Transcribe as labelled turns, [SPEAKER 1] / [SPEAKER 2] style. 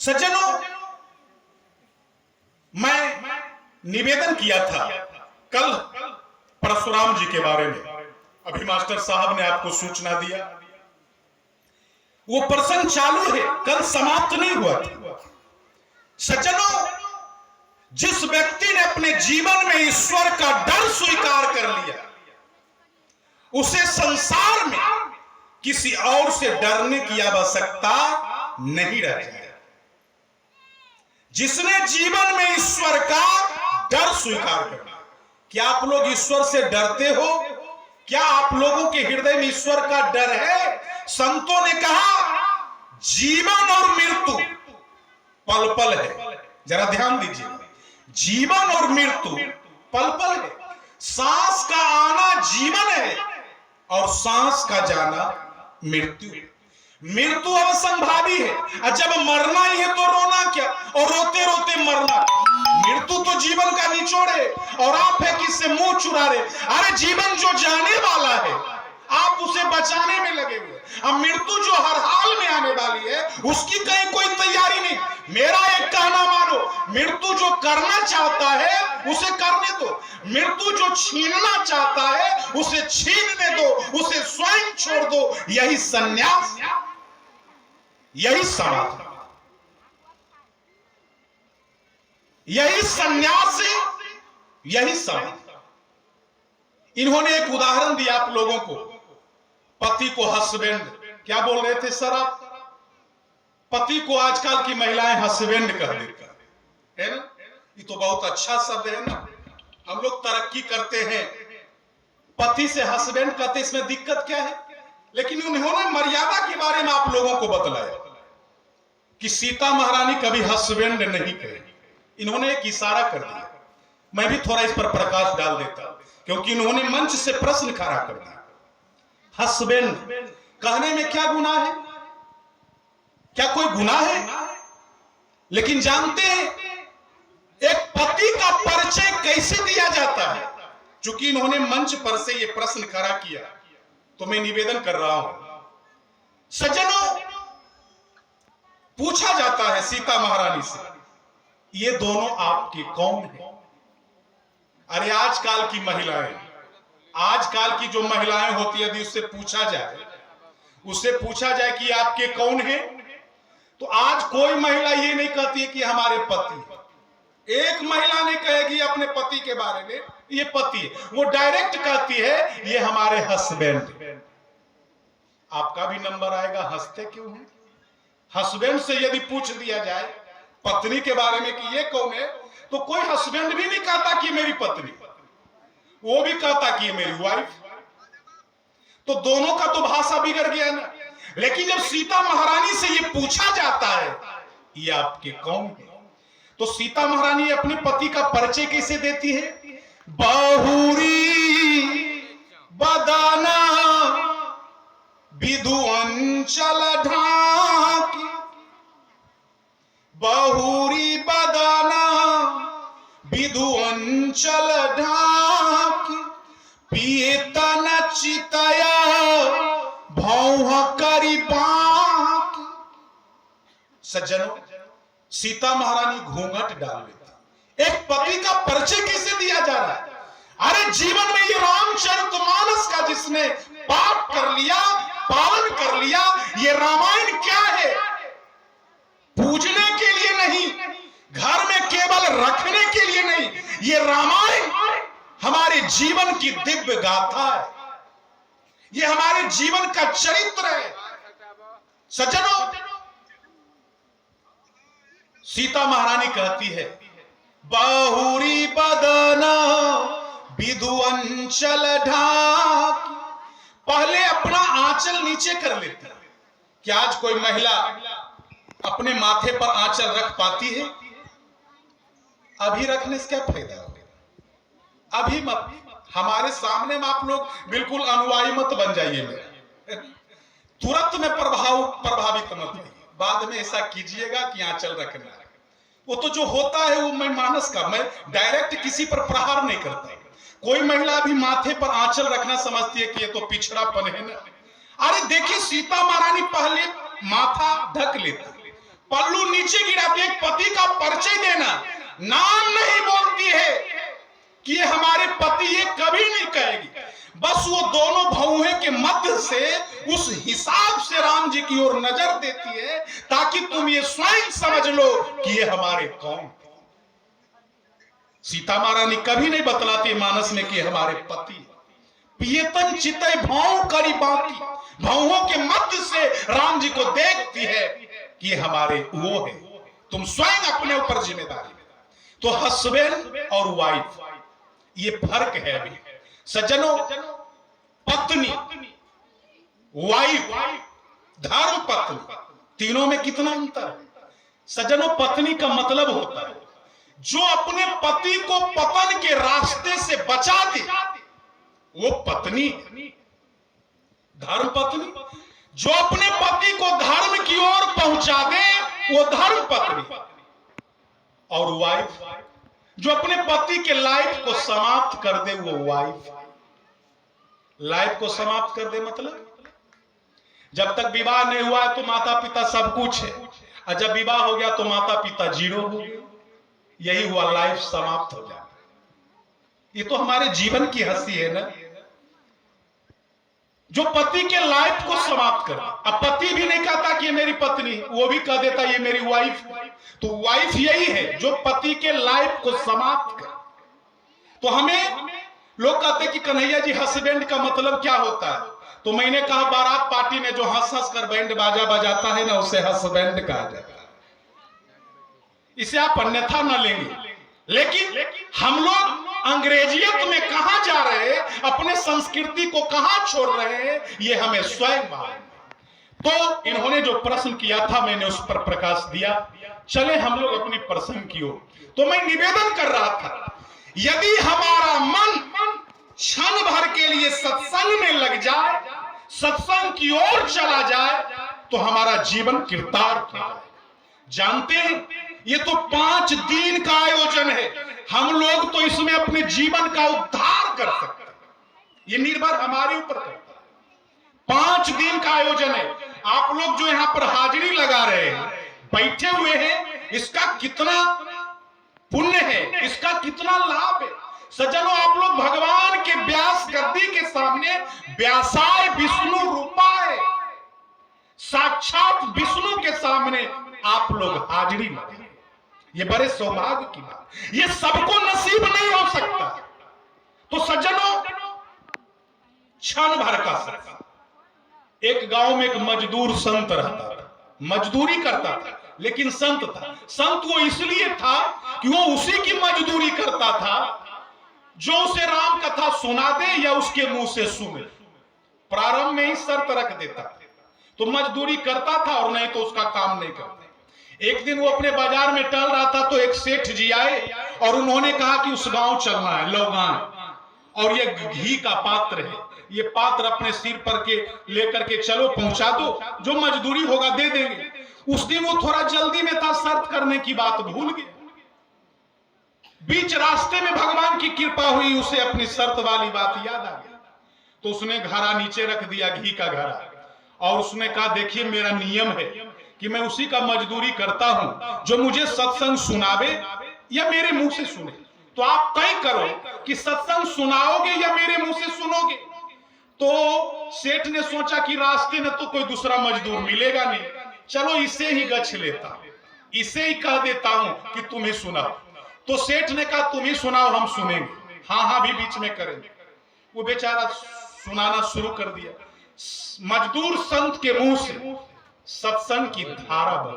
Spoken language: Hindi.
[SPEAKER 1] सज्जनों, मैं निवेदन किया था कल परशुराम जी के बारे में। अभी मास्टर साहब ने आपको सूचना दिया, वो प्रसंग चालू है, कल समाप्त नहीं हुआ था। सज्जनों, जिस व्यक्ति ने अपने जीवन में ईश्वर का डर स्वीकार कर लिया, उसे संसार में किसी और से डरने की आवश्यकता नहीं रह जाए। जिसने जीवन में ईश्वर का डर स्वीकार कर लिया, क्या आप लोग ईश्वर से डरते हो? क्या आप लोगों के हृदय में ईश्वर का डर है? संतों ने कहा जीवन और मृत्यु पल पल है। जरा ध्यान दीजिए, जीवन और मृत्यु पल पल है। सांस का आना जीवन है और सांस का जाना मृत्यु है। मृत्यु असंभावी है, और जब मरना ही है तो रोना क्या, और रोते रोते मरना। मृत्यु तो जीवन का निचोड़ है, और आप है कि इससे मुंह चुरा रहे। अरे जीवन जो जाने वाला है, आप उसे बचाने में लगे हुए। अब मृत्यु जो हर हाल में आने वाली है, उसकी कहीं कोई तैयारी नहीं। मेरा एक कहना मानो, मृत्यु जो करना चाहता है उसे करने दो। मृत्यु जो छीनना चाहता है उसे छीनने दो, उसे स्वयं छोड़ दो। यही संन्यास, यही समाधि, यही संन्यास, यही समाधि। इन्होंने एक उदाहरण दिया आप लोगों को, पति को हस्बैंड, क्या बोल रहे थे सर आप? पति को आजकल की महिलाएं हस्बैंड कह देती है ना। ये तो बहुत अच्छा शब्द है ना। हम लोग तरक्की करते हैं, पति से हस्बैंड कहते, इसमें दिक्कत क्या है? लेकिन उन्होंने मर्यादा के बारे में आप लोगों को बतलाया कि सीता महारानी कभी हस्बैंड नहीं कहे। इन्होंने एक इशारा कर दिया। मैं भी थोड़ा इस पर प्रकाश डाल देता, क्योंकि इन्होंने मंच से प्रश्न खड़ा कर दिया। हस्बैंड कहने में क्या गुनाह है? क्या कोई गुनाह है? लेकिन जानते हैं एक पति का परिचय कैसे दिया जाता है? चूंकि इन्होंने मंच पर से यह प्रश्न खड़ा किया, तो मैं निवेदन कर रहा हूं। सज्जनों, पूछा जाता है सीता महारानी से, ये दोनों आपके कौन है? अरे आजकल की महिलाएं, आजकल की जो महिलाएं होती है, यदि उससे पूछा जाए कि आपके कौन है, तो आज कोई महिला ये नहीं कहती है कि हमारे पति। एक महिला नहीं कहेगी अपने पति के बारे में ये पति है, वो डायरेक्ट कहती है ये हमारे हस्बैंड। आपका भी नंबर आएगा, हंसते क्यों हैं? हस्बैंड से यदि पूछ दिया जाए पत्नी के बारे में कि ये कौन है, तो कोई हस्बैंड भी नहीं कहता कि मेरी पत्नी, वो भी कहता कि मेरी वाइफ। तो दोनों का तो भाषा बिगड़ गया ना। लेकिन जब सीता महारानी से ये पूछा जाता है ये आपके कौन है, तो सीता महारानी अपने पति का परिचय कैसे देती है? बहुरी बदाना विधु अंचल ढाकी, बहुरी बदाना विधु अंचल ढाकी, पिएता न चितया भौह करी बाकी। सज्जनों, सीता महारानी घूंघट डाल लेता। एक पति का परिचय कैसे दिया जा रहा है? अरे जीवन में ये रामचरितमानस का जिसने पाठ कर लिया, पालन कर लिया, ये रामायण क्या है? पूजने के लिए नहीं, घर में केवल रखने के लिए नहीं, ये रामायण हमारे जीवन की दिव्य गाथा है। ये हमारे जीवन का चरित्र है। सज्जनों, सीता महारानी कहती है बहुरी बदना विधु अंचल ढाकी। पहले अपना आंचल नीचे कर लेती है। क्या आज कोई महिला अपने माथे पर आंचल रख पाती है? अभी रखने से क्या फायदा होगा? अभी मत, हमारे सामने में आप लोग बिल्कुल अनुयायी मत बन जाइए मेरे। तुरंत में प्रभावित मत होइए। बाद में ऐसा कीजिएगा कि आंचल रखना है। वो तो जो होता है वो मैं मानस का, मैं डायरेक्ट किसी पर प्रहार नहीं करता। कोई महिला भी माथे पर आंचल रखना समझती है कि ये तो पिछड़ापन है ना। अरे देखिए, सीता महारानी पहले माथा ढक लेती, पल्लू नीचे गिराती है, पति का परिचय देना, नाम नहीं बोलती है कि ये हमारे पति, ये कभी नहीं कहेगी। बस वो दोनों भौहे के मध्य से उस हिसाब से राम जी की ओर नजर देती है ताकि तुम ये स्वयं समझ लो कि ये हमारे कौन। सीता महारानी कभी नहीं बतलाती मानस में कि हमारे पति। पियतन चितय भाव करी बाकी, भावों के मध्य से राम जी को देखती है कि ये हमारे वो है। तुम स्वयं अपने ऊपर जिम्मेदारी। तो हस्बैंड और वाइफ ये फर्क है अभी सज्जनों। पत्नी, वाइफ, धर्म पत्नी, तीनों में कितना अंतर है सज्जनों। पत्नी का मतलब होता है जो अपने पति को पतन के रास्ते से बचा दे, वो पत्नी। धर्म पत्नी जो अपने पति को धर्म की ओर पहुंचा दे, वो धर्म पत्नी। और वाइफ जो अपने पति के लाइफ को समाप्त कर दे, वो वाइफ। लाइफ को समाप्त कर दे मतलब जब तक विवाह नहीं हुआ है तो माता पिता सब कुछ है, और जब विवाह हो गया तो माता पिता जीरो हो गए। यही हुआ, लाइफ समाप्त हो जाए। ये तो हमारे जीवन की हंसी है ना, जो पति के लाइफ को समाप्त कर। अब पति भी नहीं कहता कि ये मेरी पत्नी, वो भी कह देता ये मेरी वाइफ। तो वाइफ यही है जो पति के लाइफ को समाप्त कर। तो हमें लोग कहते कि कन्हैया जी हस्बैंड का मतलब क्या होता है, तो मैंने कहा बारात पार्टी में जो हंस हंस कर बैंड बाजा बजाता है ना, उसे हस्बैंड कहा जाता है। इसे आप अन्यथा न लेंगे, लेकिन हम लोग अंग्रेजियत में कहां जा रहे हैं, अपने संस्कृति को कहां छोड़ रहे हैं, ये हमें स्वयं मालूम। तो इन्होंने जो प्रश्न किया था मैंने उस पर प्रकाश दिया। चले हम लोग अपनी प्रश्न की ओर। तो मैं निवेदन कर रहा था, यदि हमारा मन क्षण भर के लिए सत्संग में लग जाए, सत्संग की ओर चला जाए, तो हमारा जीवन कृतार्थ हो जाए। जानते हैं ये तो 5 दिन का आयोजन है, हम लोग तो इसमें अपने जीवन का उद्धार कर सकते हैं। ये निर्भर हमारे ऊपर करता है। 5 दिन का आयोजन है। आप लोग जो यहां पर हाजिरी लगा रहे हैं, बैठे हुए हैं, इसका कितना पुण्य है, इसका कितना लाभ है। सज्जनों, आप लोग भगवान के व्यास गद्दी के सामने व्यासाय विष्णु रूपाय, साक्षात विष्णु के सामने आप लोग हाजिरी लगाए। ये बड़े सौभाग्य की बात, ये सबको नसीब नहीं हो सकता। तो सज्जनों, क्षण भर का सत्संग। एक गांव में एक मजदूर संत रहता था, मजदूरी करता था लेकिन संत था। संत वो इसलिए था कि वो उसी की मजदूरी करता था जो उसे राम कथा सुना दे या उसके मुंह से सुने। प्रारंभ में ही शर्त रख देता था, तो मजदूरी करता था और नहीं तो उसका काम नहीं करता। एक दिन वो अपने बाजार में टहल रहा था तो एक सेठ जी आए और उन्होंने कहा कि उस गांव चलना है, लौगान, और ये घी का पात्र है, ये पात्र अपने सिर पर के लेकर के चलो, पहुंचा दो, जो मजदूरी होगा दे देंगे। उस दिन वो थोड़ा जल्दी में था, शर्त करने की बात भूल गया। बीच रास्ते में भगवान की कृपा हुई, उसे अपनी शर्त वाली बात याद आ गई। तो उसने घड़ा नीचे रख दिया, घी का घड़ा, और उसने कहा देखिए मेरा नियम है कि मैं उसी का मजदूरी करता हूं जो मुझे सत्संग सुनावे या मेरे मुंह से सुने। तो आप तय करो कि सत्संग सुनाओगे या मेरे मुंह से सुनोगे। तो सेठ ने सोचा कि रास्ते में तो कोई दूसरा मजदूर मिलेगा नहीं, चलो इसे ही गछ लेता हूं, इसे ही कह देता हूं कि तुम ही सुनाओ। तो सेठ ने कहा तुम ही सुनाओ, हम सुनेंगे। हाँ भी बीच में करेंगे। वो बेचारा सुनाना शुरू कर दिया। मजदूर संत के मुंह से सत्संग की धारा बह